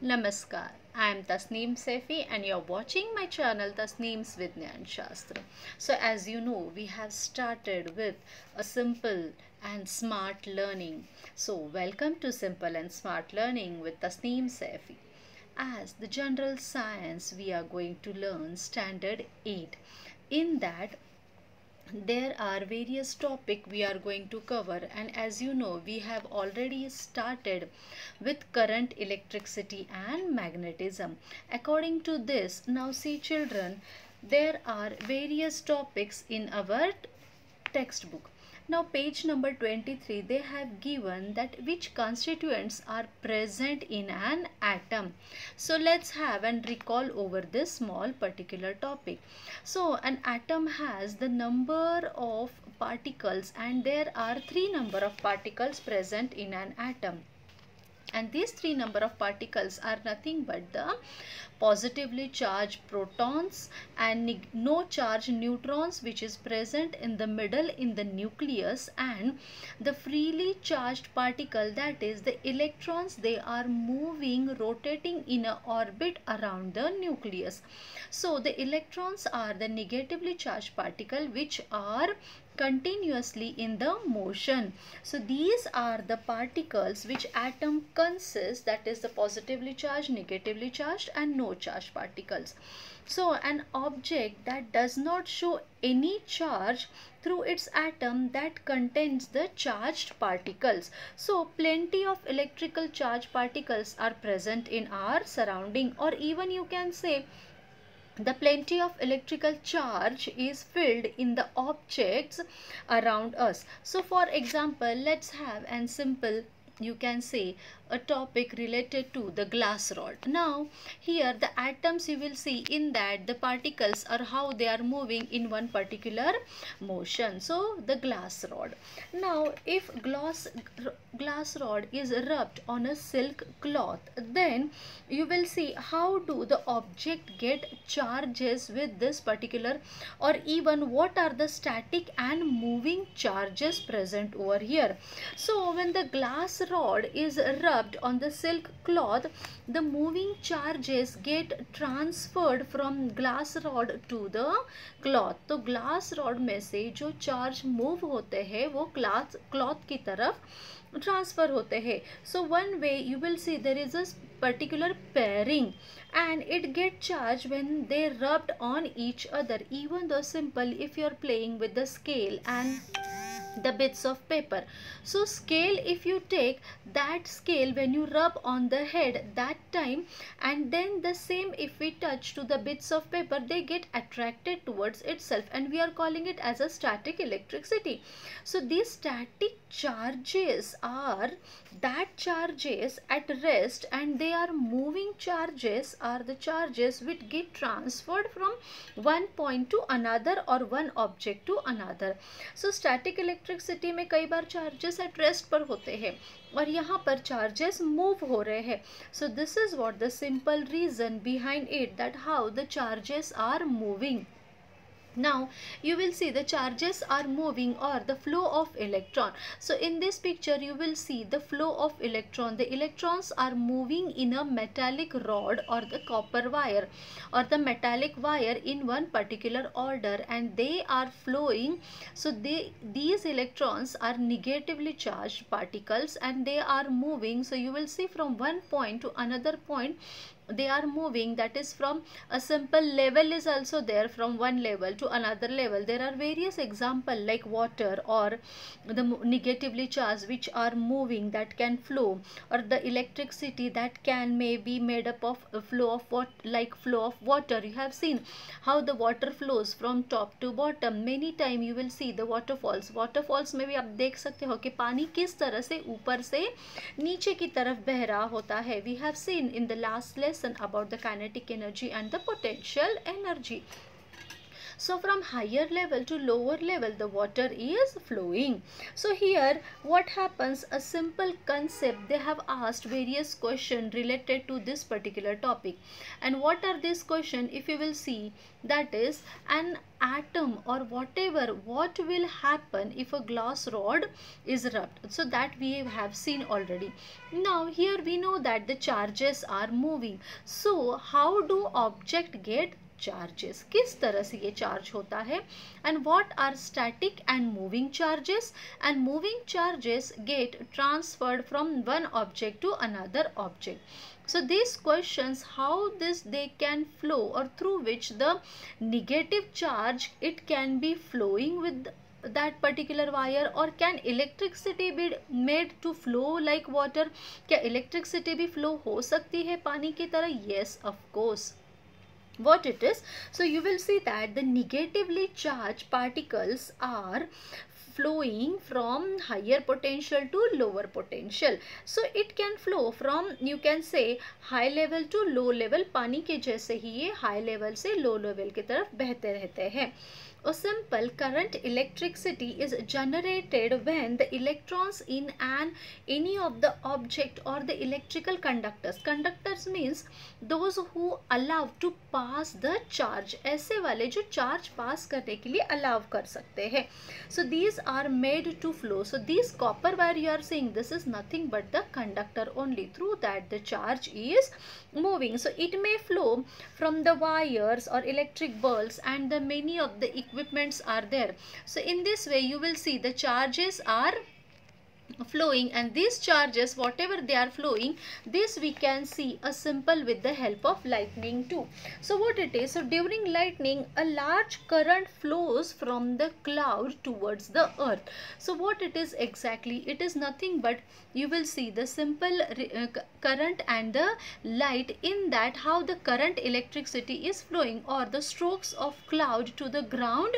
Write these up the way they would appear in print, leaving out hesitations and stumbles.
Namaskar, I am Tasneem Sefi and you're watching my channel Tasneem's Vidyan Shastra. So as you know, we have started with a simple and smart learning. So welcome to Simple and Smart Learning with Tasneem Sefi. As the general science, we are going to learn standard 8. In that there are various topic we are going to cover, and as you know we have already started with current, electricity and magnetism. According to this, now see children, there are various topics in our textbook. Now page number 23, they have given that which constituents are present in an atom. So let's have and recall over this small particular topic. So an atom has the number of particles, and there are three number of particles present in an atom, and these three number of particles are nothing but the positively charged protons and no charge neutrons, which is present in the middle in the nucleus, and the freely charged particle, that is the electrons, they are moving, rotating in a orbit around the nucleus. So the electrons are the negatively charged particle which are continuously in the motion. So these are the particles which atom consists, that is the positively charged, negatively charged and no charged particles. So an object that does not show any charge through its atom, that contains the charged particles. So plenty of electrical charge particles are present in our surrounding, or even you can say the plenty of electrical charge is filled in the objects around us. So for example, let's have an simple, you can say, a topic related to the glass rod. Now here the atoms, you will see in that the particles are how they are moving in one particular motion. So the glass rod, now if glass rod is rubbed on a silk cloth, then you will see how do the object get charges with this particular, or even what are the static and moving charges present over here. So when the glass rod is rubbed on the silk cloth, the moving charges get transferred from glass rod to the cloth. तो glass rod में से जो charge move होते हैं वो cloth की तरफ transfer होते हैं. So one way you will see there is a particular pairing, and it get charged when they rubbed on each other. Even though simple, if you are playing with the scale and the bits of paper, so scale, if you take that scale, when you rub on the head that time, and then the same if we touch to the bits of paper, they get attracted towards itself, and we are calling it as a static electricity. So these static charges are that charges at rest, and they are moving charges are the charges which get transferred from one point to another or one object to another. So static electricity में कई बार charges at rest पर होते हैं और यहाँ पर charges move हो रहे हैं. So this is what the simple reason behind it, that how the charges are moving. Now you will see the charges are moving, or the flow of electron. So in this picture you will see the flow of electron. The electrons are moving in a metallic rod or the copper wire or the metallic wire in one particular order, and they are flowing. So these electrons are negatively charged particles, and they are moving. So you will see from one point to another point they are moving, that is from a simple level is also there, from one level to another level. There are various example like water or the negatively charged which are moving, that can flow, or the electricity that can may be made up of a flow of what, like flow of water. You have seen how the water flows from top to bottom. Many time you will see the waterfalls में भी आप देख सकते हो कि पानी किस तरह से ऊपर से नीचे की तरफ बह रहा होता है. We have seen in the last lesson about the kinetic energy and the potential energy. So from higher level to lower level the water is flowing. So here what happens, a simple concept, they have asked various questions related to this particular topic. And what are these questions? If you will see, that is an atom or whatever, what will happen if a glass rod is rubbed? So that we have seen already. Now here we know that the charges are moving. So how do object get charges, किस तरह से ये charge होता है? And what are static and moving charges? And moving charges get transferred from one object to another object. So these questions, how this they can flow, or through which the negative charge it can be flowing with that particular wire, or can electricity be made to flow like water? क्या electricity भी flow हो सकती है पानी की तरह? Yes, of course. What it is? So you will see that the negatively charged particles are flowing from higher potential to lower potential. So it can flow from, you can say, high level to low level. पानी के जैसे ही ये high level से low level की तरफ बहते रहते हैं. A simple current electricity is generated when the electrons in any of the object or the electrical conductors. Conductors means those who allow to pass the charge. ऐसे वाले जो charge pass करने के लिए allow कर सकते हैं. So these are made to flow. So these copper wire you are seeing, this is nothing but the conductor only. Through that the charge is moving. So it may flow from the wires or electric bulbs, and the many of the equipments are there. So in this way you will see the charges are flowing, and these charges, whatever they are flowing, this we can see a simple with the help of lightning too. So what it is? So during lightning a large current flows from the cloud towards the earth. So what it is exactly? It is nothing but, you will see the simple current and the light. In that, how the current electricity is flowing, or the strokes of cloud to the ground,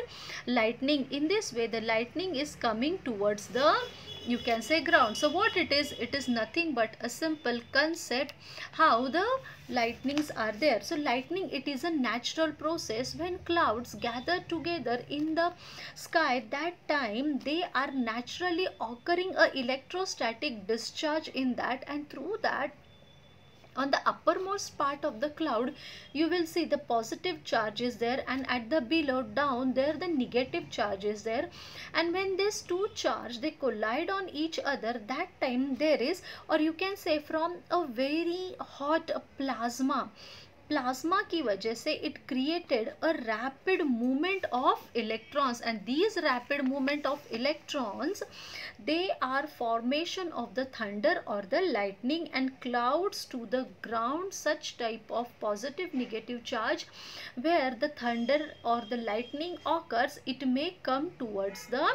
lightning. In this way the lightning is coming towards the, you can say, ground. So what it is nothing but a simple concept how the lightnings are there. So lightning, it is a natural process. When clouds gather together in the sky, that time they are naturally occurring a electrostatic discharge in that, and through that, on the uppermost part of the cloud, you will see the positive charge is there, and at the below down there the negative charge is there. And when these two charge they collide on each other, that time there is, or you can say, from a very hot plasma की वजह से it created a rapid movement of electrons, and these rapid movement of electrons, they are formation of the thunder or the lightning and clouds to the ground. Such type of positive negative charge where the thunder or the lightning occurs, it may come towards the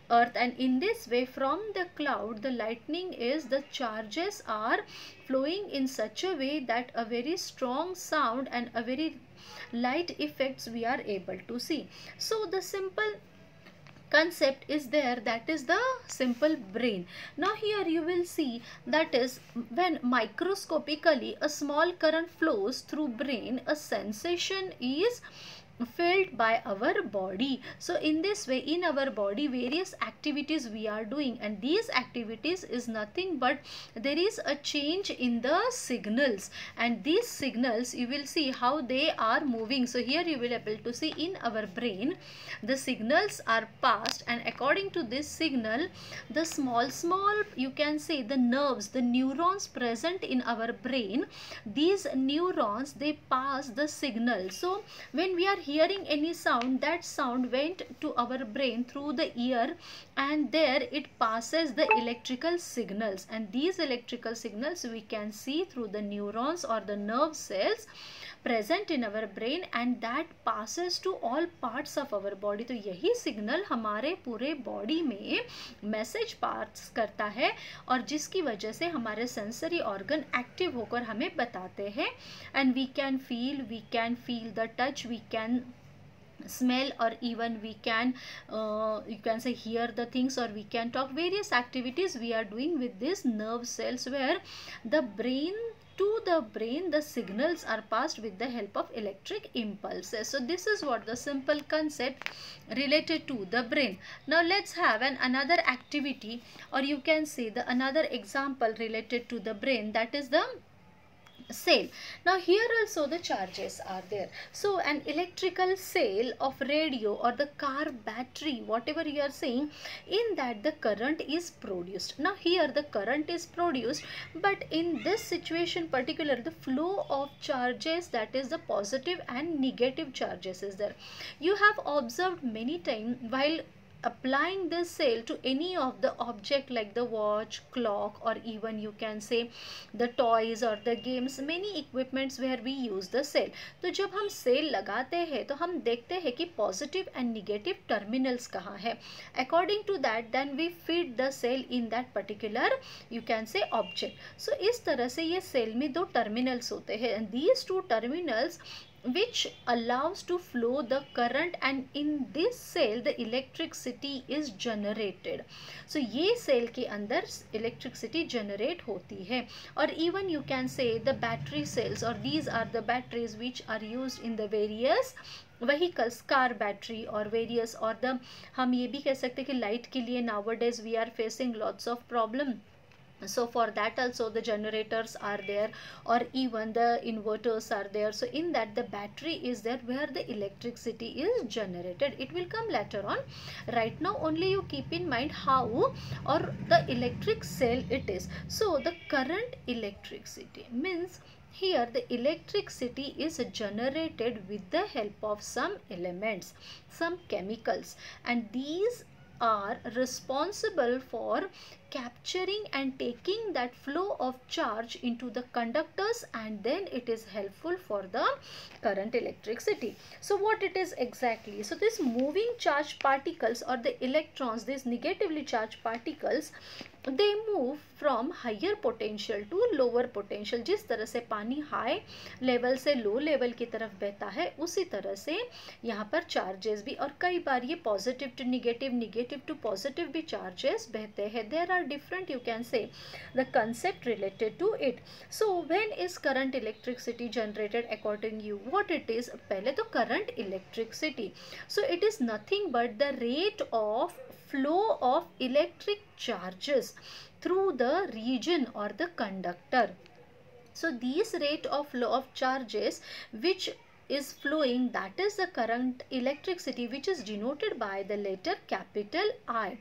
earth, and in this way from the cloud the lightning is, the charges are flowing in such a way that a very strong sound and a very light effects we are able to see. So the simple concept is there, that is the simple brain. Now here you will see, that is when microscopically a small current flows through brain, a sensation is felt by our body. So in this way, in our body various activities we are doing, and these activities is nothing but there is a change in the signals, and these signals you will see how they are moving. So here you will be able to see in our brain the signals are passed, and according to this signal the small you can say the nerves, the neurons present in our brain, these neurons they pass the signal. So when we are hearing any sound, that sound went to our brain through the ear, and there it passes the electrical signals, and these electrical signals we can see through the neurons or the nerve cells present in our brain, and that passes to all parts of our body. तो यही signal हमारे पूरे body में message pass करता है, और जिसकी वजह से हमारे सेंसरी ऑर्गन एक्टिव होकर हमें बताते हैं, and we can feel the touch, we can smell, or even we can you can say hear the things, or we can talk. Various activities we are doing with these nerve cells, where the brain to the brain, the signals are passed with the help of electric impulses. So this is what the simple concept related to the brain. Now let's have another activity, or you can say the another example related to the brain, that is the cell. Now here also the charges are there. So an electrical cell of radio or the car battery, whatever you are saying, in that the current is produced. Now here the current is produced, but in this situation particular, the flow of charges, that is the positive and negative charges is there. You have observed many times while applying this cell to any of the object like the watch, clock, or even you can say the toys or the games, many equipments where we use the cell. तो जब हम cell लगाते हैं तो हम देखते हैं कि पॉजिटिव एंड निगेटिव टर्मिनल्स कहाँ है. According to that then we feed the cell in that particular you can say object. So इस तरह से ये सेल में दो टर्मिनल्स होते हैं, and these two terminals which allows to flow the current, and in this cell the electricity is generated. So ये cell के अंदर electricity generate होती है. और even you can say the battery cells, or these are the batteries which are used in the various vehicles, car battery or various, और the हम ये भी कह सकते हैं कि light के लिए nowadays we are facing lots of problem. So for that also the generators are there, or even the inverters are there. So in that the battery is there where the electricity is generated. It will come later on. Right now only you keep in mind how or the electric cell it is. So the current electricity means here the electricity is generated with the help of some elements, some chemicals, and these are responsible for capturing and taking that flow of charge into the conductors, and then it is helpful for the current electricity. So what it is exactly? So this moving charged particles or the electrons, these negatively charged particles, they move from higher potential to lower potential. जिस तरह से पानी high level से low level की तरफ बहता है, उसी तरह से यहाँ पर चार्जेस भी, और कई बार ये positive to negative, negative to positive भी चार्जेस बहते हैं. There are different you can say the concept related to it. So when is current electricity generated according you? What it is? पहले तो current electricity, so it is nothing but the rate of flow of electric charges through the region or the conductor. So these rate of flow of charges which is flowing, that is the current electricity, which is denoted by the letter capital I.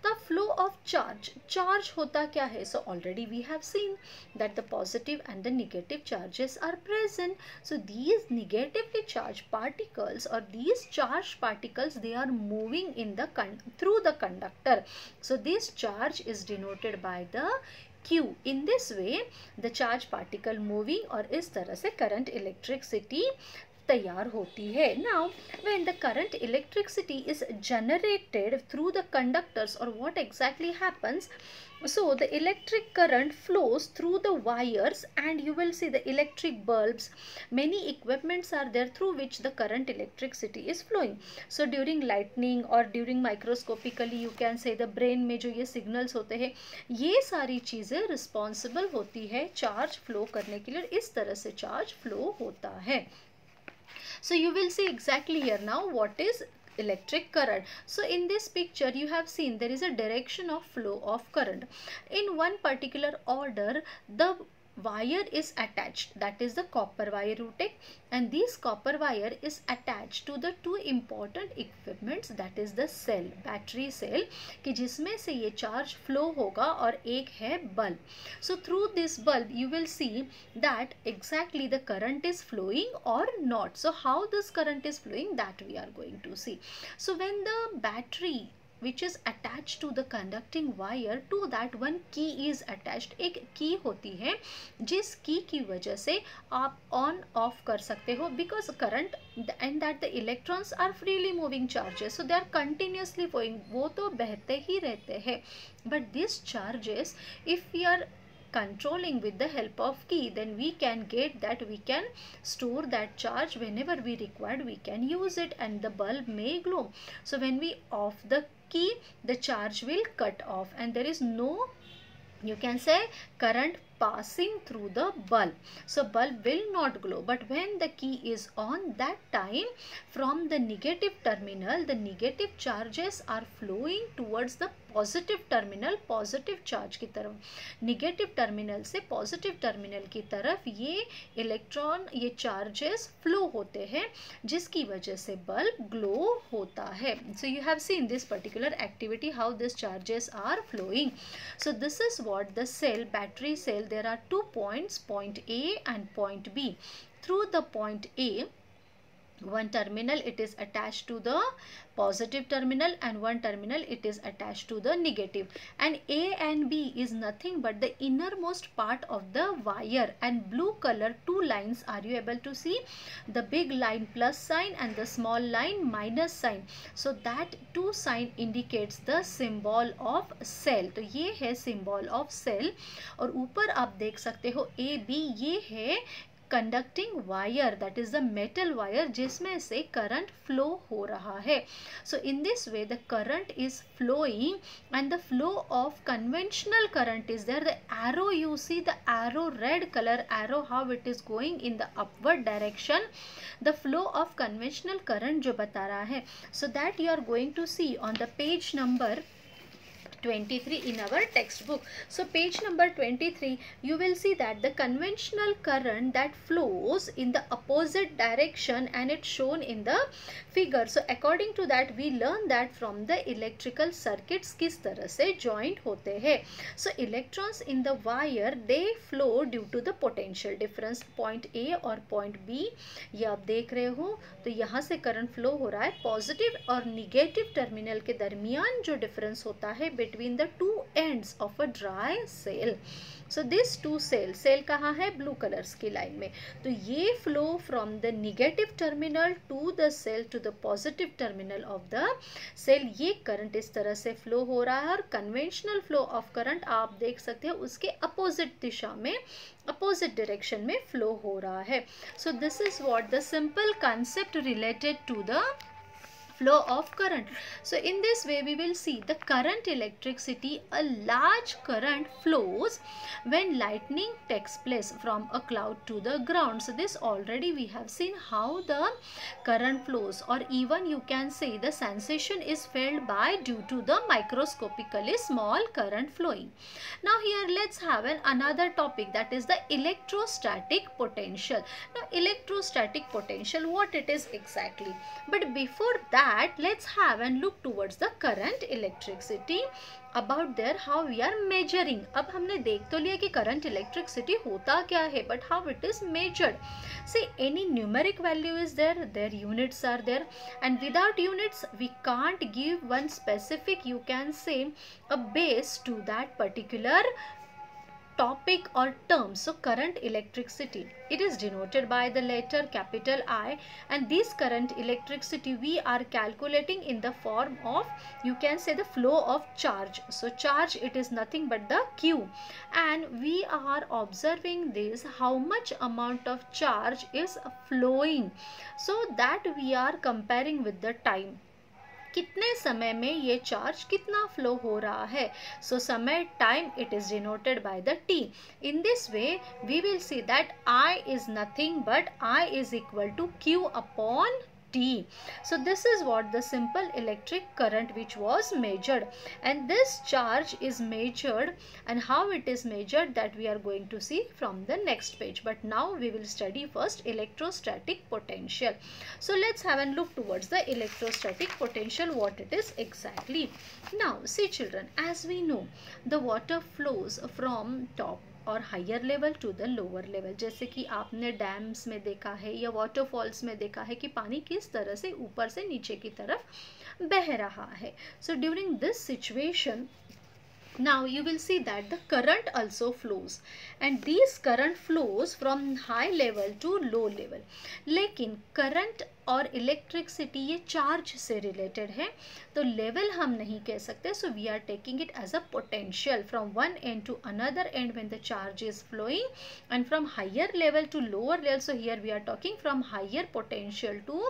The flow of charge, charge होता क्या है? So already we have seen that the positive and the negative charges are present. So these negatively charged particles or these charged particles, they are moving in the through the conductor. So this charge is denoted by the Q. In this way the charge particle moving, और इस तरह से current electricity तैयार होती है. Now when the current electricity is generated through the conductors, or what exactly happens? So the electric current flows through the wires, and you will see the electric bulbs, many equipments are there through which the current electricity is flowing. So during lightning or during microscopically you can say the brain में जो ये signals होते हैं, ये सारी चीज़ें responsible होती है charge flow करने के लिए. इस तरह से charge flow होता है. So you will see exactly here now what is electric current. So in this picture you have seen there is a direction of flow of current. In one particular order the wire is attached, that is the copper wire you take, and this copper wire is attached to the two important equipments, that is the cell, battery cell, कि जिसमें से ये charge flow होगा, और एक है bulb. So through this bulb you will see that exactly the current is flowing or not. So how this current is flowing, that we are going to see. So when the battery which is attached to the conducting wire, to that one key is attached. एक key होती है जिस key की वजह से आप on off कर सकते हो, because current and that the electrons are freely moving charges, so they are continuously flowing, वो तो बहते ही रहते हैं. But these charges, if we are controlling with the help of key, then we can get that, we can store that charge whenever we required, we can use it, and the bulb may glow. So when we off the key, the charge will cut off, and there is no, you can say, current passing through the bulb. So bulb will not glow, but when the key is on, that time from the negative terminal, the negative charges are flowing towards the positive terminal, positive charge की तरफ, negative terminal से positive terminal की तरफ ये electron, ये charges flow होते हैं, जिसकी वजह से बल्ब ग्लो होता है. So you have seen this particular activity, how this charges are flowing. So this is what the cell, battery cell, there are 2 points, point A and point B. Through the point A, one terminal it is attached to the positive terminal and one terminal it is attached to the negative, and A and B is nothing but the innermost part of the wire, and blue color 2 lines are you able to see, the big line plus sign and the small line minus sign. So that 2 sign indicates the symbol of cell. तो ये है symbol of cell. और ऊपर आप देख सकते हो A B, ये है conducting wire, that is the metal wire जिसमें से करंट फ्लो हो रहा है. So in this way the current is flowing and the flow of conventional current is there. The arrow, you see the arrow, red colour arrow, how it is going in the upward direction, the flow of conventional current जो बता रहा है. So that you are going to see on the page number 23 in our textbook. So page number 23, you will see that the conventional current that flows in the opposite direction, and it's shown in the figure. So according to that we learn that from the electrical circuits किस तरह से joint होते हैं. So electrons in the wire, they flow due to the potential difference. Point A और point B ये आप देख रहे हो, तो यहाँ से करंट फ्लो हो रहा है. पॉजिटिव और निगेटिव टर्मिनल के दरमियान जो डिफरेंस होता है between the 2 ends of a dry cell. So this 2 cell कहाँ है, ब्लू कलर्स की लाइन में. तो ये flow from the negative terminal to the cell to the positive terminal of the cell. ये करंट इस तरह से फ्लो हो रहा है, और कन्वेंशनल फ्लो ऑफ करंट आप देख सकते हो उसके अपोजिट दिशा में, अपोजिट डायरेक्शन में फ्लो हो रहा है. So this is what the simple concept related to the flow of current. So in this way we will see the current electricity, a large current flows when lightning takes place from a cloud to the ground. So this already we have seen how the current flows, or even you can say the sensation is felt by due to the microscopically small current flowing. Now here let's have another topic, that is the electrostatic potential. Now electrostatic potential, what it is exactly, but before that let's have and look towards the current electricity, about there how we are measuring. अब हमने देख तो लिया कि current electricity होता क्या है, but how it is measured. See, any numeric value is there, their units are there, and without units we can't give one specific, you can say, a base to that particular topic or term. So current electricity, it is denoted by the letter capital I, and this current electricity we are calculating in the form of, you can say, the flow of charge. So charge, it is nothing but the Q, and we are observing this, how much amount of charge is flowing, so that we are comparing with the time. कितने समय में ये charge कितना flow हो रहा है. So समय, time, it is denoted by the T. In this way we will see that I is nothing but I is equal to Q upon T. So this is what the simple electric current which was measured, and this charge is measured, and how it is measured that we are going to see from the next page. But now we will study first electrostatic potential. So let's have a look towards the electrostatic potential, what it is exactly. Now see children, as we know the water flows from top और higher level to the lower level. जैसे कि आपने dams में देखा है या waterfalls में देखा है कि पानी किस तरह से ऊपर से नीचे की तरफ बह रहा है. So during this situation, now you will see that the current also flows, and these current flows from high level to low level. लेकिन current और इलेक्ट्रिसिटी ये चार्ज से रिलेटेड है, तो लेवल हम नहीं कह सकते. So we are taking it as a potential from one end to another end when the charge is flowing, and from higher level to lower level. So here we are talking from higher potential to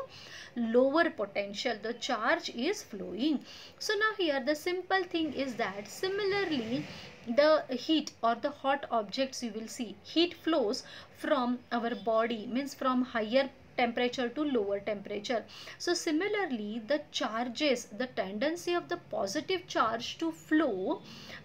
lower potential, the charge is flowing. So now here the simple thing is that similarly the heat or the hot objects, you will see heat flows from our body, means from higher temperature to lower temperature. So similarly the charges, the tendency of the positive charge to flow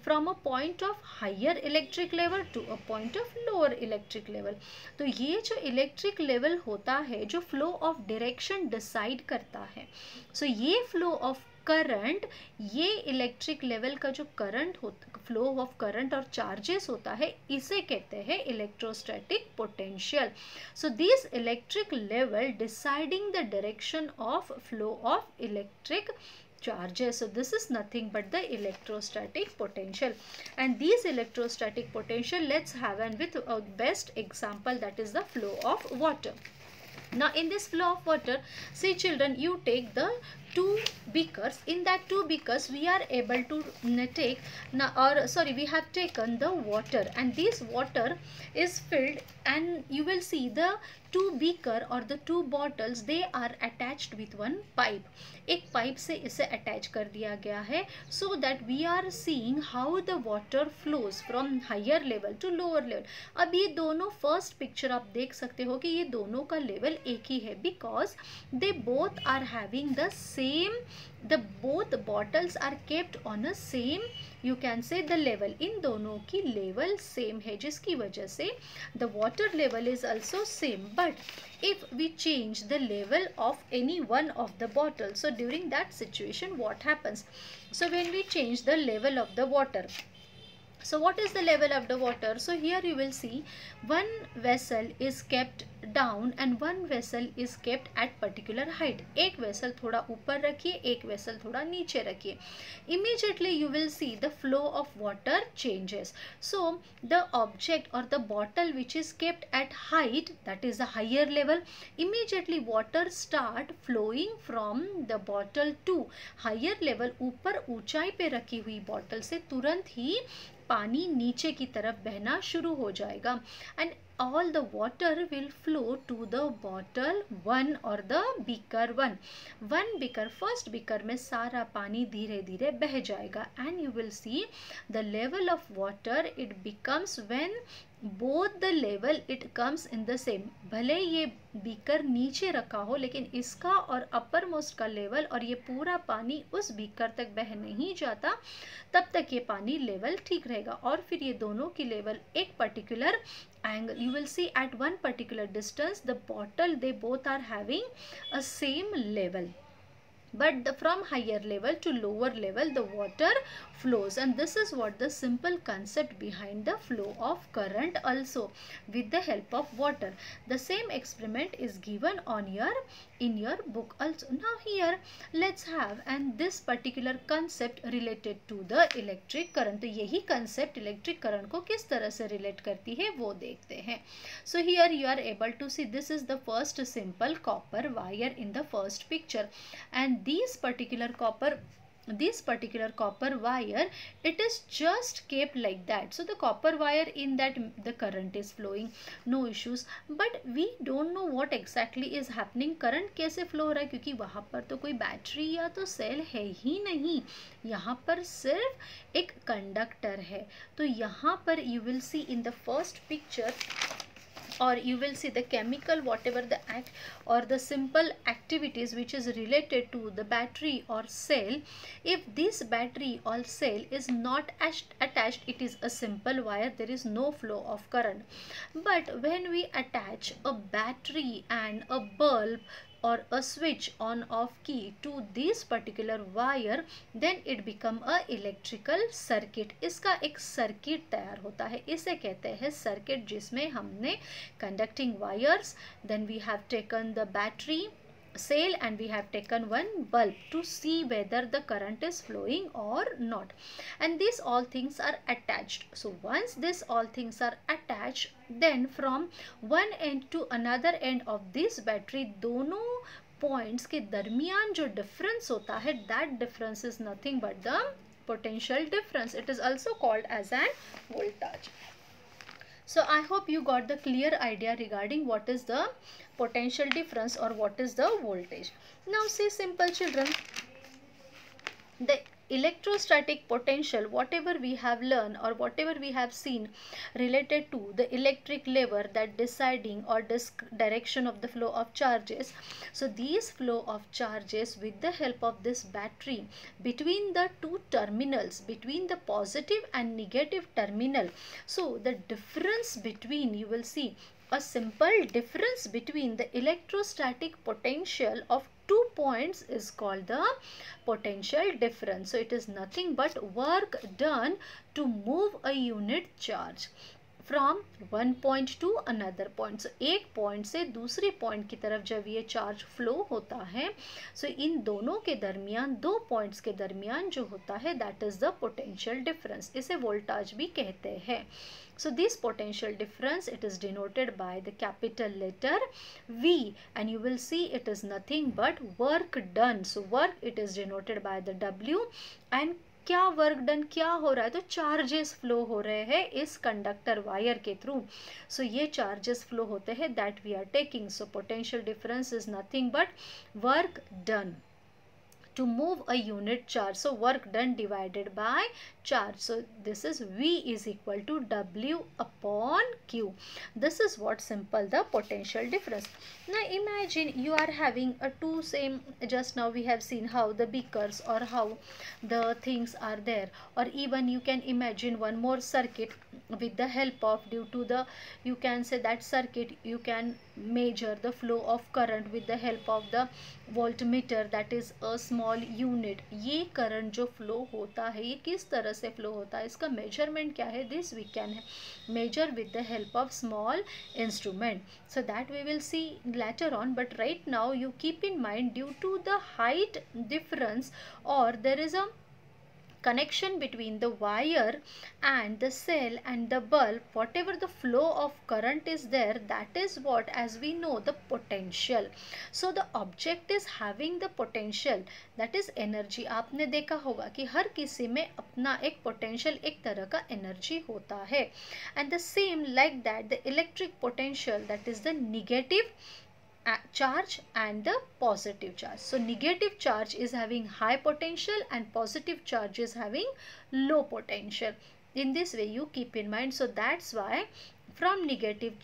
from a point of higher electric level to a point of lower electric level. तो ये जो electric level होता है, जो flow of direction decide करता है. So ये flow of current, ये इलेक्ट्रिक लेवल का जो करंट होता, फ्लो ऑफ करंट और चार्जेस होता है, इसे कहते हैं electrostatic potential. So this electric level deciding the direction of flow of electric charges. So this is nothing but the electrostatic potential, and these electrostatic potential, let's have and with a best example, that is the flow of water. Now in this flow of water, see children, you take the two beakers. In that two beakers we are able to take we have taken the water, and this water is filled, and you will see the two beaker or the two bottles, they are attached with one pipe. एक pipe से इसे attach कर दिया गया है, so that we are seeing how the water flows from higher level to lower level. अब ये दोनों फर्स्ट पिक्चर आप देख सकते हो कि ये दोनों का लेवल एक ही है, because they both are having the same, the both bottles are kept on a same, you can say the level. इन दोनों की लेवल सेम है, जिसकी वजह से the water level is also same. But if we change the level of any one of the bottles, so during that situation what happens? So when we change the level of the water, so what is the level of the water? So here you will see one vessel is kept down and one vessel is kept at particular height. एक vessel थोड़ा ऊपर रखिए, एक vessel थोड़ा नीचे रखिए. Immediately you will see the flow of water changes. So the object or the bottle which is kept at height, that is a higher level, immediately water start flowing from the bottle to higher level. ऊपर ऊंचाई पे रखी हुई bottle से तुरंत ही पानी नीचे की तरफ बहना शुरू हो जाएगा, and all the water will flow to the bottle 1 or the beaker 1. One beaker, first beaker में सारा पानी धीरे धीरे बह जाएगा, and you will see the level of water it becomes when both the level it comes in the same. भले ये beaker नीचे रखा हो, लेकिन इसका और अपर मोस्ट का लेवल और ये पूरा पानी उस बीकर तक बह नहीं जाता, तब तक ये पानी लेवल ठीक रहेगा. और फिर ये दोनों की लेवल एक particular angle, you will see at one particular distance the bottle, they both are having a same level. But from higher level to lower level the water flows, and this is what the simple concept behind the flow of current also with the help of water. The same experiment is given on in your book also. Now here let's have and this particular concept related to the electric current. तो यही concept electric current को किस तरह से relate करती है वो देखते हैं. So here you are able to see this is the first simple copper wire in the first picture, and this particular copper wire, it is just kept like that. So the copper wire, in that the current is flowing, no issues. But we don't know what exactly is happening. current कैसे flow हो रहा है, क्योंकि वहाँ पर तो कोई battery या तो सेल है ही नहीं, यहाँ पर सिर्फ एक कंडक्टर है. तो यहाँ पर you will see in the first picture, or you will see the chemical, whatever the act or the simple activities which is related to the battery or cell. If this battery or cell is not attached, it is a simple wire, there is no flow of current. But when we attach a battery and a bulb or a switch on off key to this particular wire, then it become a electrical circuit. इसका एक circuit तैयार होता है, इसे कहते हैं circuit, जिसमें हमने conducting wires, then we have taken the battery cell and we have taken one bulb to see whether the current is flowing or not, and these all things are attached. So once this all things are attached, then from one end to another end of this battery, दोनों points के दरमियान जो difference होता है, that difference is nothing but the potential difference. It is also called as an voltage. So I hope you got the clear idea regarding what is the potential difference or what is the voltage. Now see, simple children, the electrostatic potential, whatever we have learned or whatever we have seen related to the electric lever that deciding or direction of the flow of charges. So these flow of charges with the help of this battery between the two terminals, between the positive and negative terminal. So the difference between, you will see a simple difference between the electrostatic potential of 2 points is called the potential difference. So it is nothing but work done to move a unit charge from one point to another point. So एक point से दूसरे point की तरफ जब ये charge flow होता है, so इन दोनों के दरमियान, दो points के दरमियान जो होता है, that is the potential difference. इसे voltage भी कहते हैं. So this potential difference, it is denoted by the capital letter V, and you will see it is nothing but work done. So work, it is denoted by the W, and क्या work done क्या हो रहा है, तो charges flow हो रहे हैं इस कंडक्टर वायर के थ्रू. सो ये चार्जेस फ्लो होते हैं, that we are taking. So potential difference is nothing but work done to move a unit charge. So work done divided by charge. So this is V is equal to W upon Q. This is what simple the potential difference. Now imagine you are having a two same, just now we have seen how the beakers or how the things are there, or even you can imagine one more circuit with the help of, due to the, you can say that circuit, you can measure the flow of current with the help of the voltmeter, that is a small unit. ये current जो flow होता है, ये किस तरह से flow होता है, इसका मेजरमेंट क्या है, this we can measure with the help of small instrument. So that we will see later on, but right now you keep in mind, due to the height difference, or there is a connection between the wire and the cell and the bulb, whatever the flow of current is there, that is what, as we know, the potential. So the object is having the potential, that is energy. आपने देखा होगा कि हर किसी में अपना एक potential, एक तरह का energy होता है, and the same like that the electric potential, that is the negative charge and the positive charge. So negative charge is having high potential and positive charge is having low potential. In this way you keep in mind. So that's why from negative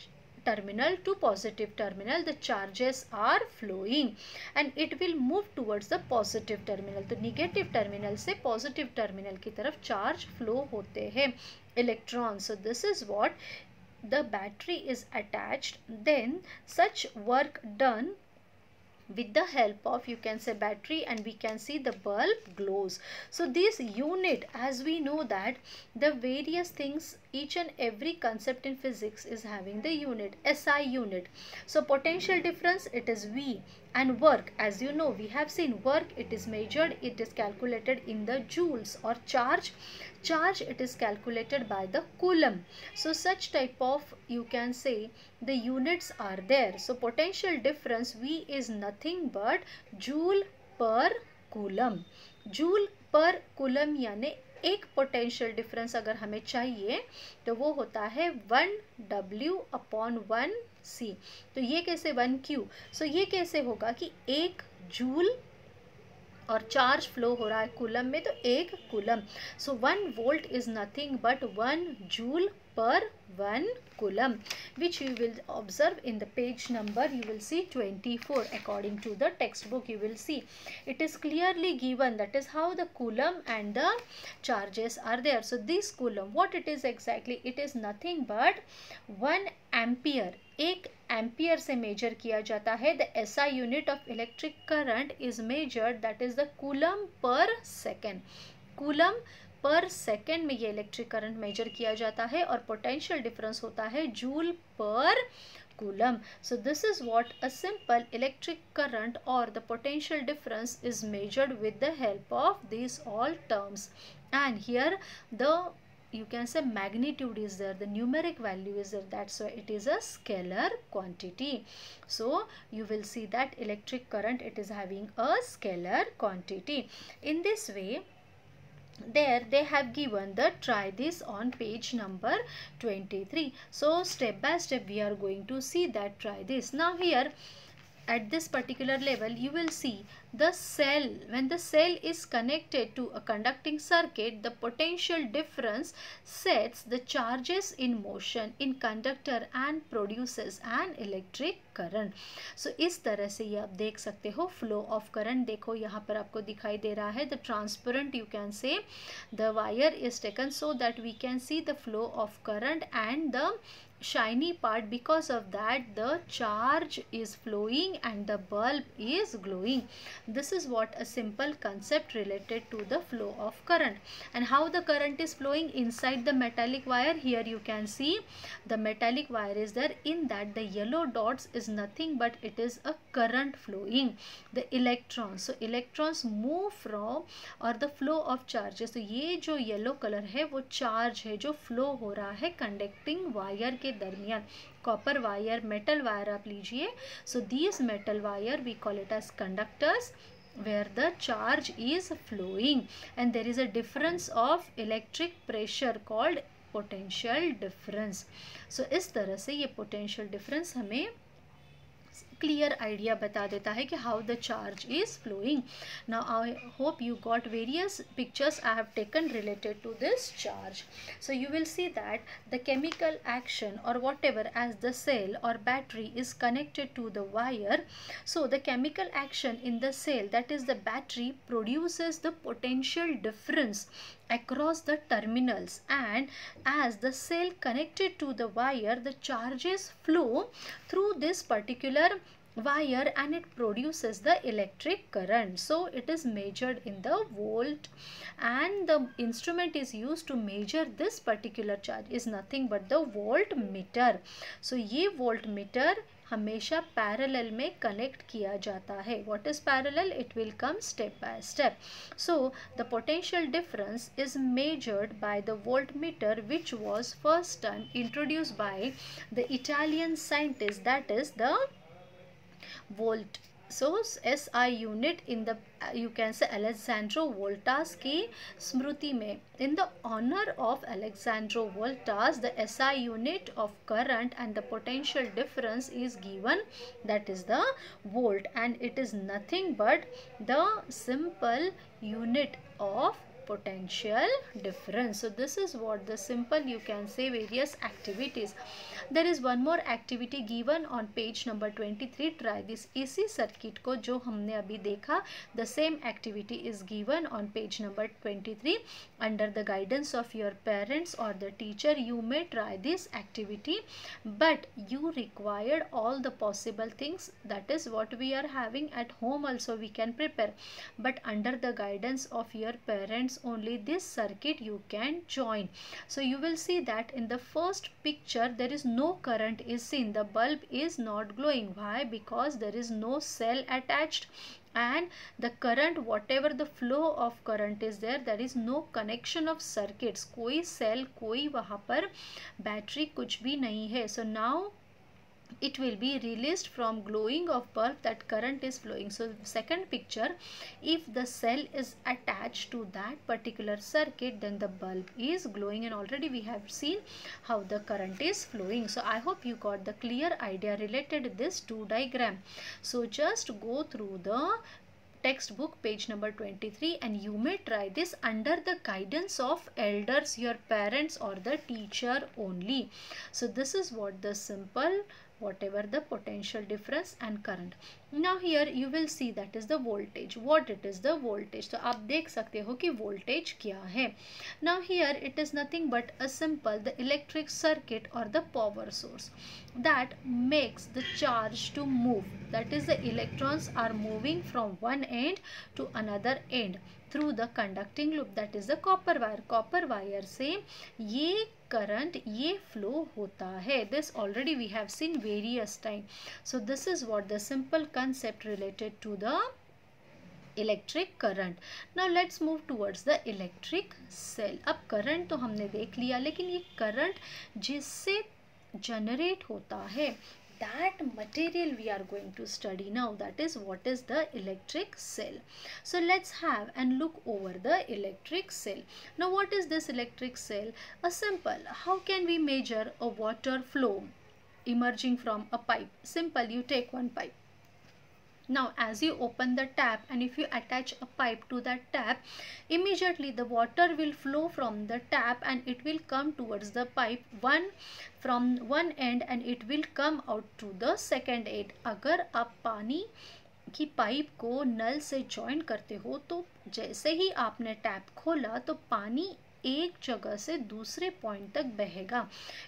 terminal to positive terminal the charges are flowing and it will move towards the positive terminal. तो negative terminal से positive terminal की तरफ charge flow होते हैं electrons. So this is what the battery is attached, then such work done with the help of, you can say, battery, and we can see the bulb glows. So this unit, as we know that the various things, each and every concept in physics is having the unit, SI unit. So potential difference, it is V, and work, as you know, we have seen work, it is measured, it is calculated in the joules, or charge, it is calculated by the coulomb. So such type of, you can say, the units are there. So potential difference V is nothing but joule per coulomb. Joule per coulomb यानी एक potential difference अगर हमें चाहिए तो वो होता है 1W upon 1C. तो ये कैसे 1Q? सो ये कैसे होगा कि एक जूल और चार्ज फ्लो हो रहा है कूलम में, तो एक coulomb. So 1 volt is nothing but 1 joule per 1 coulomb, which you will observe in the page number, you will see 24. According to the textbook, you will see it is clearly given, that is how the coulomb and the charges are there. So this coulomb, what it is exactly, it is nothing but 1 ampere. एक ampere से major किया जाता है. The SI unit of electric current is measured, that is the coulomb per second. Coulomb per second में ये electric current measure किया जाता है और पोटेंशियल डिफरेंस होता है जूल पर coulomb. So this is what a simple electric current or the potential difference is measured with the help of these all terms. And here the you can say magnitude is there, the numeric value is there, that's why it is a scalar quantity. So you will see that electric current, it is having a scalar quantity. In this way, there they have given the try this on page number 23. So step by step we are going to see that try this. Now here at this particular level you will see the cell. When the cell is connected to a conducting circuit, the potential difference sets the charges in motion in conductor and produces an electric current. So इस तरह से ये आप देख सकते हो flow of current. देखो यहाँ पर आपको दिखाई दे रहा है the transparent, you can say the wire is taken so that we can see the flow of current and the shiny part. Because of that the charge is flowing and the bulb is glowing. This is what a simple concept related to the flow of current. And how the current is flowing inside the metallic wire, here you can see the metallic wire is there. In that the yellow dots is nothing but it is a current flowing, the electrons. So electrons move from or the flow of charges. तो ये जो yellow colour है वो charge है जो flow हो रहा है कंडक्टिंग वायर के दरमियान. कॉपर वायर, मेटल वायर आप लीजिए. So these metal wire we call it as conductors where the charge is flowing and there is a difference of electric pressure called potential difference. So इस तरह से ये potential difference हमें clear idea बता देता है कि how the charge is flowing. Now I hope you got various pictures I have taken related to this charge. So you will see that the chemical action or whatever as the cell or battery is connected to the wire. So the chemical action in the cell, that is the battery, produces the potential difference across the terminals, and as the cell connected to the wire, the charges flow through this particular wire and it produces the electric current. So it is measured in the volt, and the instrument is used to measure this particular charge is nothing but the voltmeter. So ये voltmeter हमेशा parallel में connect किया जाता है. What is parallel? It will come step by step. So the potential difference is measured by the voltmeter which was first time introduced by the Italian scientist, that is the volt. So SI unit in the you can say Alessandro Volta's की स्मृति में, in the honor of Alessandro Volta's, the SI unit of current and the potential difference is given, that is the volt, and it is nothing but the simple unit of potential difference. So this is what the simple, you can say, various activities. There is one more activity given on page number 23. Try this. AC circuit को जो हमने अभी देखा, the same activity is given on page number 23. Under the guidance of your parents or the teacher, you may try this activity, but you required all the possible things, that is what we are having at home also we can prepare, but under the guidance of your parents only this circuit you can join. So you will see that in the first picture there is no current is seen, the bulb is not glowing. Why? Because there is no cell attached, and the current, whatever the flow of current is there, there is no connection of circuits. कोई cell, कोई वहाँ पर battery कुछ भी नहीं है. So now it will be released from glowing of bulb, that current is flowing. So second picture, if the cell is attached to that particular circuit, then the bulb is glowing, and already we have seen how the current is flowing. So I hope you got the clear idea related to this two diagram. So just go through the textbook page number 23 and you may try this under the guidance of elders, your parents or the teacher only. So this is what the simple, whatever the potential difference and current. Now here you will see that is the voltage. What it is the voltage? तो आप देख सकते हो कि voltage क्या है. Now here it is nothing but a simple the electric circuit or the power source that makes the charge to move. That is the electrons are moving from one end to another end through the conducting loop, that is the copper wire. Copper wire से ये current ये flow होता है. This already we have seen various time. So this is what the simple concept related to the electric current. Now let's move towards the electric cell. अब current तो हमने देख लिया, लेकिन ये करंट जिससे जनरेट होता है, that material we are going to study now, that is what is the electric cell. So let's have and look over the electric cell. Now what is this electric cell? A simple, how can we measure a water flow emerging from a pipe? Simple, you take one pipe. Now as you open the tap and if you attach a pipe to that tap, immediately the water will flow from the tap and it will come towards the pipe from one end and it will come out to the second end. अगर आप पानी की pipe को नल से join करते हो तो जैसे ही आपने टैप खोला तो पानी एक जगह से दूसरे पॉइंट तक बहेगा.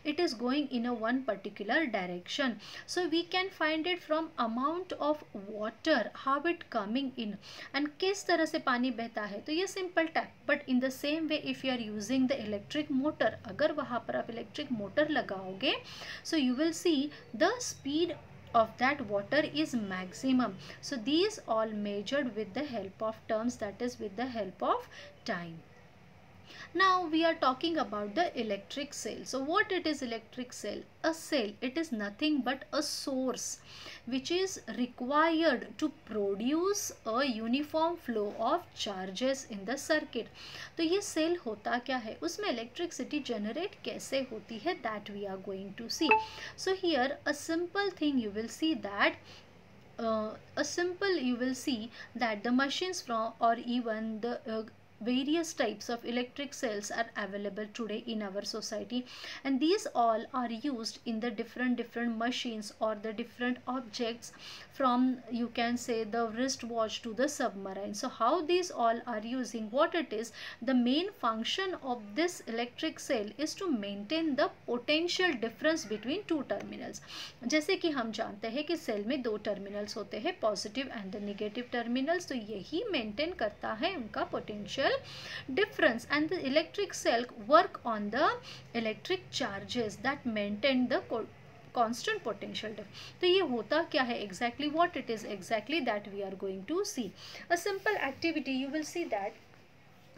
It is going in a one particular direction. So we can find it from amount of water, how it coming in and किस तरह से पानी बहता है. तो ये simple tap, but in the same way if you are using the electric motor, अगर वहाँ पर आप इलेक्ट्रिक मोटर लगाओगे so you will see the speed of that water is maximum. So these all measured with the help of terms, that is with the help of time. Now we are talking about the electric cell. So what it is electric cell? A cell, it is nothing but a source which is required to produce a uniform flow of charges in the circuit. तो ये cell होता क्या है, उसमें electricity generate कैसे होती है, that we are going to see. So here a simple thing you will see that you will see that the machines from or even the various types of electric cells are available today in our society, and these all are used in the different machines or the different objects, from you can say the wristwatch to the submarine. So how these all are using, what it is, the main function of this electric cell is to maintain the potential difference between two terminals. जैसे कि हम जानते हैं कि cell में दो terminals होते हैं, positive and the negative terminals, तो यही मेंटेन करता है उनका potential difference, and the electric cell work on the electric charges that maintain the constant potential difference. तो ये होता क्या है exactly, what it is exactly, that we are going to see. A simple activity, you will see that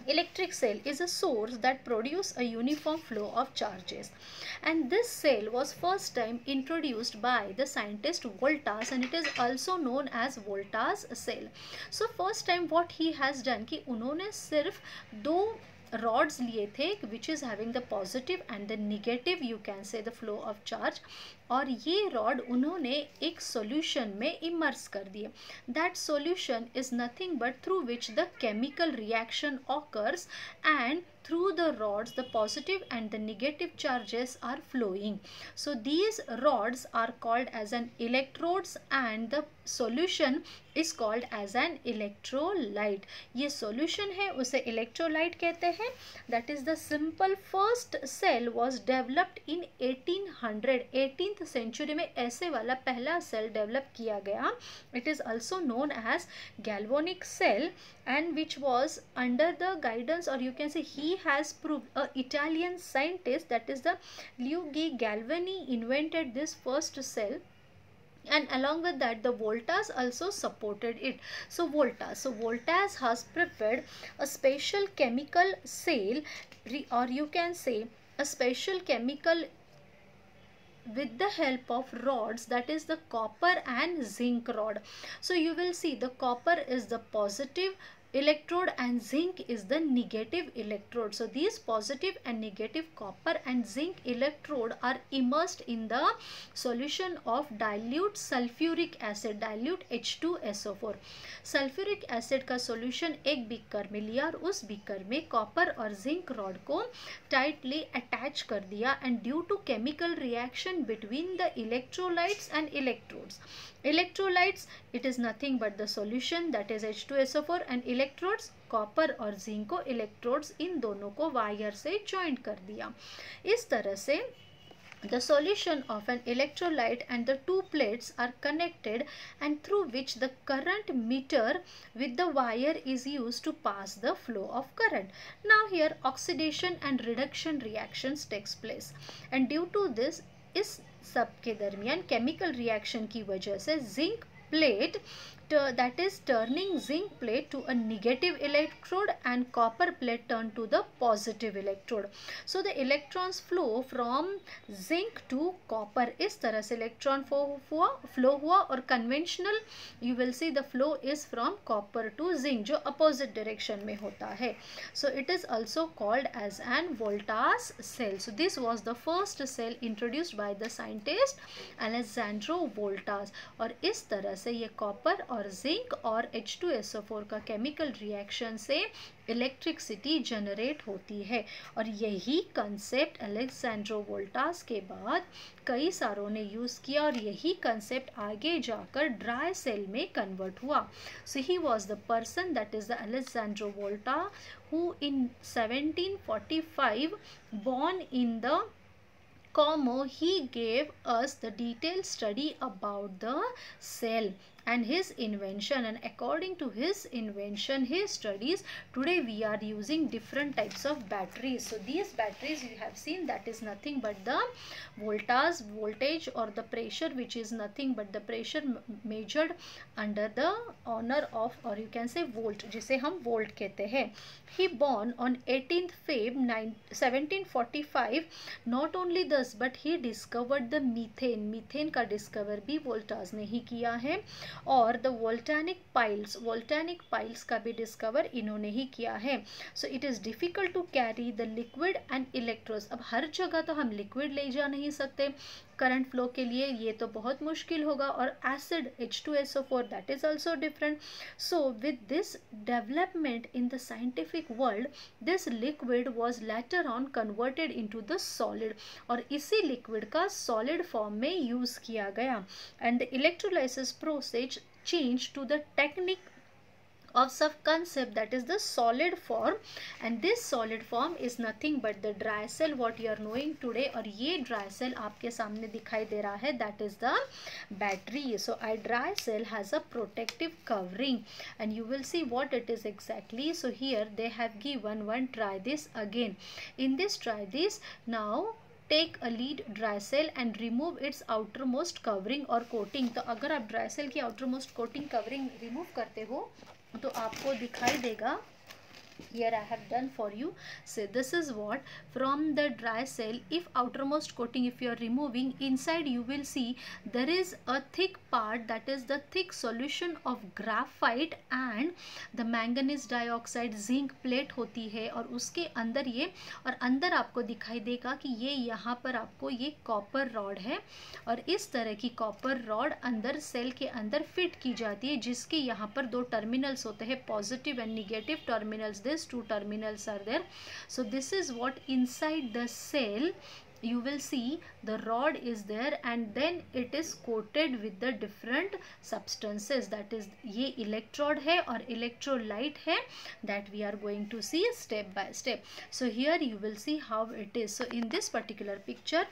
electric cell is a source that produce a uniform flow of charges, and this cell was first time introduced by the scientist Voltas, and it is also known as Voltas cell. So first time what he has done कि उन्होंने सिर्फ दो rods लिए थे which is having the positive and the negative, you can say, the flow of charge, और ये rod उन्होंने एक सॉल्यूशन में इमर्स कर दिए. That solution is nothing but through which the chemical reaction occurs and through the rods the positive and the negative charges are flowing. So these rods are called as an electrodes and the solution is called as an electrolyte. ये solution है उसे electrolyte कहते हैं. That is the simple first cell was developed in 1800. 18th century में ऐसे वाला पहला cell develop किया गया. It is also known as galvanic cell, and which was under the guidance, or you can say he has proved, a Italian scientist, that is the Luigi Galvani, invented this first cell, and along with that the Voltas also supported it. So Voltas has prepared a special chemical cell, or you can say a special chemical with the help of rods, that is the copper and zinc rod. So you will see the copper is the positive electrode and zinc is the negative electrode. So these positive and negative copper and zinc electrode are immersed in the solution of dilute sulfuric acid, dilute H2SO4. Sulphuric acid का solution एक beaker में लिया और उस beaker में copper और zinc rod को tightly attach कर दिया, and due to chemical reaction between the electrolytes and electrodes. Electrolytes, it is nothing but the solution, that is H2SO4, and electrodes, copper और जिंक को इलेक्ट्रोड्स इन दोनों को wire से joint कर दिया. इस तरह से the solution of an electrolyte and the two plates are connected, and through which the current meter with the wire is used to pass the flow of current. Now here oxidation and reduction reactions takes place, and due to this, इस सब के दरमियान chemical reaction की वजह से zinc plate that is turning zinc plate to a negative electrode and copper plate turned to the positive electrode. So the electrons flow from zinc to copper. इस तरह से electron flow हुआ और conventional you will see the flow is from copper to zinc जो opposite direction में होता है. So it is also called as an Volta's cell. So this was the first cell introduced by the scientist Alessandro Voltas. और इस तरह से ये copper और जिंक और H2SO4 का केमिकल रिएक्शन से इलेक्ट्रिसिटी जनरेट होती है. और यही कंसेप्ट अलेक्जेंड्रो वोल्टास के बाद कई सारों ने यूज़ किया और यही कंसेप्ट आगे जाकर ड्राई सेल में कन्वर्ट हुआ. So he was the person that is the Alessandro Volta who in 1745 born in the Como. He gave us the detailed study about the cell and his invention, and according to his invention, his studies, today we are using different types of batteries. So these batteries you have seen, that is nothing but the Volta's voltage or the pressure, which is nothing but the pressure measured under the honor of, or you can say volt, जिसे हम volt कहते हैं. He born on 18th Feb 1745. Not only this but he discovered the methane. Methane का discover भी वोल्टास ने ही किया है. और द वोल्टेनिक पाइल्स का भी डिस्कवर इन्होंने ही किया है. So it is difficult to carry the liquid and electrodes. अब हर जगह तो हम लिक्विड ले जा नहीं सकते करंट फ्लो के लिए, ये तो बहुत मुश्किल होगा. और acid H2SO4 that is also different. So with this development in the scientific world, this liquid was later on converted into the solid. और इसी लिक्विड का सॉलिड फॉर्म में यूज़ किया गया. And the electrolysis process changed to the technique of some concept, that is the solid form, and this solid form is nothing but the dry cell what you are knowing today. और ये dry cell आपके सामने दिखाई दे रहा है, that is the battery. So a dry cell has a protective covering and you will see what it is exactly. So here they have given one, try this again. In this, try this. Now take a lead dry cell and remove its outer most covering और coating. तो अगर आप dry cell की outer most coating covering remove करते हो तो आपको दिखाई देगा. Here I have done for you. So this is what from the dry cell, if outermost coating if you are removing, inside you will see there is a thick part, that is the thick solution of graphite and the manganese dioxide zinc plate होती है. और उसके अंदर ये, और अंदर आपको दिखाई देगा कि ये यहाँ पर आपको ये कॉपर रॉड है. और इस तरह की कॉपर रॉड अंदर सेल के अंदर फिट की जाती है, जिसके यहाँ पर दो टर्मिनल्स होते हैं, positive and negative terminals. These two terminals are there. So this is what inside the cell you will see the rod is there, and then it is coated with the different substances. That is ये electrode है और electrolyte है, that we are going to see step by step. So here you will see how it is. So in this particular picture,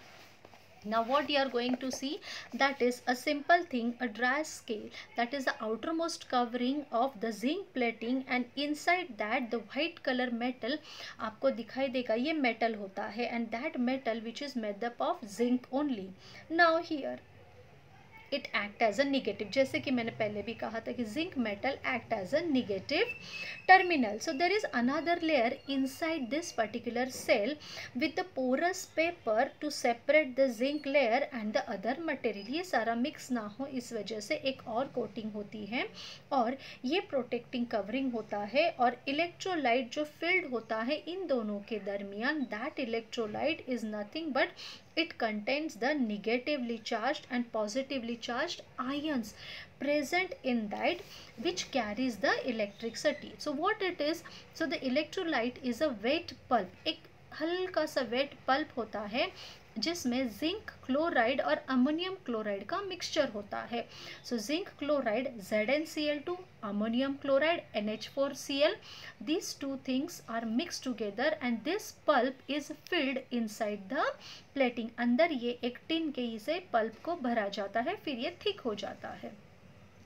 now what you are going to see, that is a simple thing, a dry scale, that is the outermost covering of the zinc plating, and inside that the white color metal आपको दिखाई देगा, ये metal होता है, and that metal which is made up of zinc only. Now here it act as a negative, जैसे कि मैंने पहले भी कहा था कि zinc metal act as a negative terminal. So there is another layer inside this particular cell with the porous paper to separate the zinc layer and the other material. ये सारा mix ना हो इस वजह से एक और coating होती है, और ये protecting covering होता है. और electrolyte जो filled होता है इन दोनों के दरमियान, that electrolyte is nothing but it contains the negatively charged and positively charged ions present in that, which carries the electricity. So what it is, so the electrolyte is a wet pulp, एक हल्का सा wet pulp होता है जिसमें zinc chloride और ammonium chloride का mixture होता है. So zinc chloride ZnCl2, ammonium chloride NH4Cl, these two things are mixed together and this pulp is filled inside the plating. अंदर ये एक टिन के से पल्प को भरा जाता है, फिर ये थिक हो जाता है.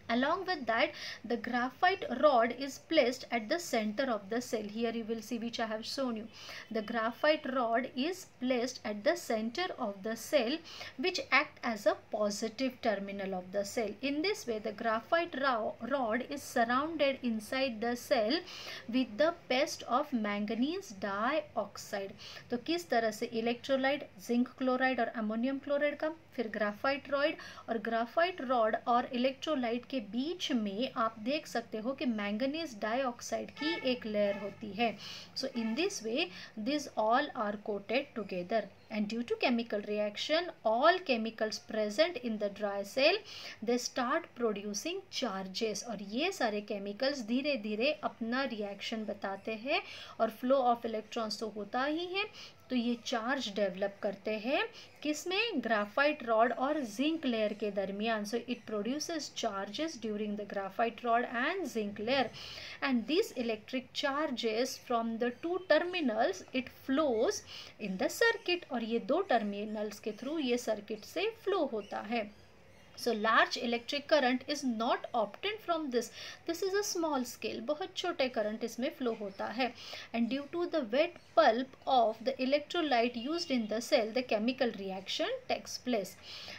Along with that, the graphite rod is placed at the center of the cell. Here you will see, which I have shown you. The graphite rod is placed at the center of the cell, which act as a positive terminal of the cell. In this way, the graphite rod is surrounded inside the cell with the paste of manganese dioxide. तो किस तरह से electrolyte, zinc chloride और ammonium chloride का, फिर graphite rod, और graphite rod और electrolyte के बीच में आप देख सकते हो कि मैंगनीज डाइऑक्साइड की एक लेयर होती है. So in this way this all are coated together, and due to chemical reaction, all chemicals present in the dry cell, they start producing charges. और ये सारे chemicals धीरे धीरे अपना reaction बताते हैं, और flow of electrons तो होता ही है, तो ये चार्ज डेवलप करते हैं किसमें, ग्राफाइट रॉड और जिंक लेयर के दरमियान. So it produces charges during the graphite rod and zinc layer, and this electric charges from the two terminals it flows in the circuit. और ये दो टर्मिनल्स के थ्रू ये सर्किट से flow होता है. So large electric current is not obtained from this. This is a small scale. बहुत छोटे current इसमें flow होता है. And due to the wet pulp of the electrolyte used in the cell, the chemical reaction takes place.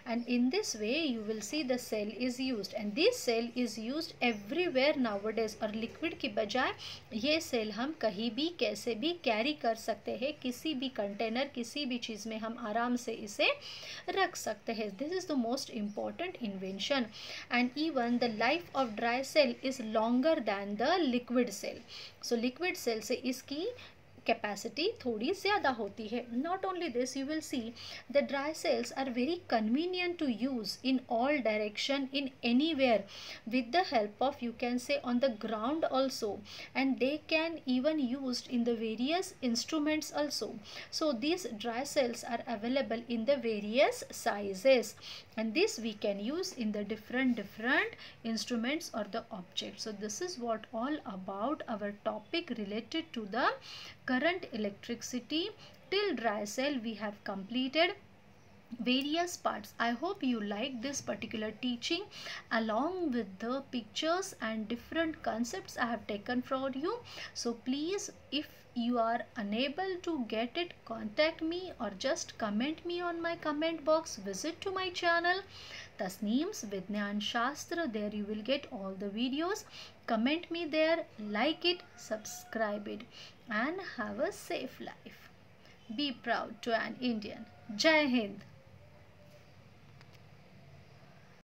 And in this way, you will see the cell is used. And this cell is used everywhere nowadays. और liquid की बजाय ये cell हम कहीं भी कैसे भी carry कर सकते हैं. किसी भी container, किसी भी चीज़ में हम आराम से इसे रख सकते हैं. This is the most important invention, and even the life of dry cell is longer than the liquid cell. So liquid cell से इसकी कैपेसिटी थोड़ी ज़्यादा होती है. Not only this, you will see the dry cells are very convenient to use in all direction, in any where, with the help of, you can say, on the ground also, and they can even used in the various instruments also. So this dry cells are available in the various sizes, and this we can use in the different instruments or the objects. So this is what all about our topic related to the current electricity. Till dry cell we have completed various parts. I hope you like this particular teaching, along with the pictures and different concepts I have taken for you. So please, if you are unable to get it, contact me or just comment me on my comment box. Visit to my channel Tasneem's Vidyan Shastra. There you will get all the videos. Comment me there, like it, subscribe it, and have a safe life. Be proud to an Indian. Jai Hind.